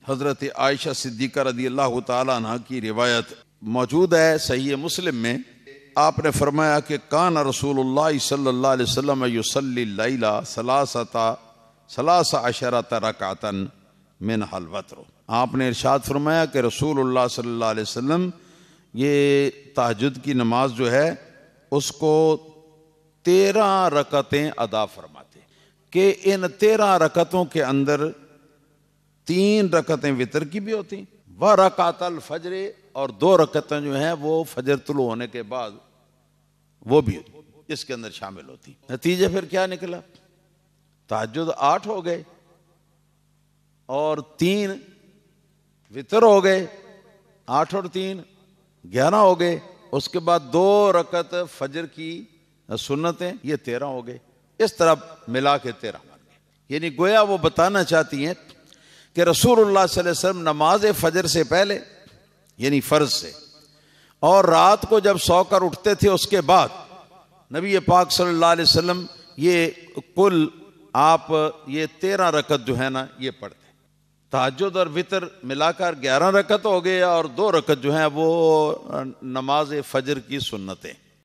حضرت عائشہ صدیقہ رضی اللہ تعالیٰ عنہ کی روایت موجود ہے صحیح مسلم میں. آپ نے فرمایا کہ کان رسول اللہ صلی اللہ علیہ وسلم یصلی اللیل ثلاث عشرۃ رکعۃ منھا الوتر. آپ نے ارشاد فرمایا کہ رسول اللہ صلی اللہ علیہ وسلم یہ تہجد کی نماز جو ہے اس کو 13 رکعتیں ادا فرماتے کہ ان 13 رکعتوں کے اندر 3 رکعتیں وتر کی بھی ہوتی و رکعت الفجر اور 2 رکعتیں جو ہیں وہ فجر طلوع ہونے کے بعد وہ بھی اس کے اندر شامل ہوتی. نتیجہ پھر کیا نکلا؟ تہجد 8 ہو گئے اور 3 وتر ہو گئے. 8 اور 3 11 ہو گئے. اس کے بعد 2 رکعت فجر کی سنتیں یہ 13 ہو گئے. اس طرح ملا کے 13 بن گئے. یعنی گویا وہ بتانا چاہتی ہیں کہ رسول اللہ صلی اللہ علیہ وسلم نماز فجر سے پہلے یعنی فرض سے اور رات کو جب سو کر اٹھتے تھے اس کے بعد نبی پاک صلی اللہ علیہ وسلم یہ کل آپ یہ 13 رکعت جو ہے نا یہ پڑھتے. تہجد اور وتر ملا کر 11 رکعت ہو گئے اور 2 رکعت جو ہیں وہ نماز فجر کی سنتیں.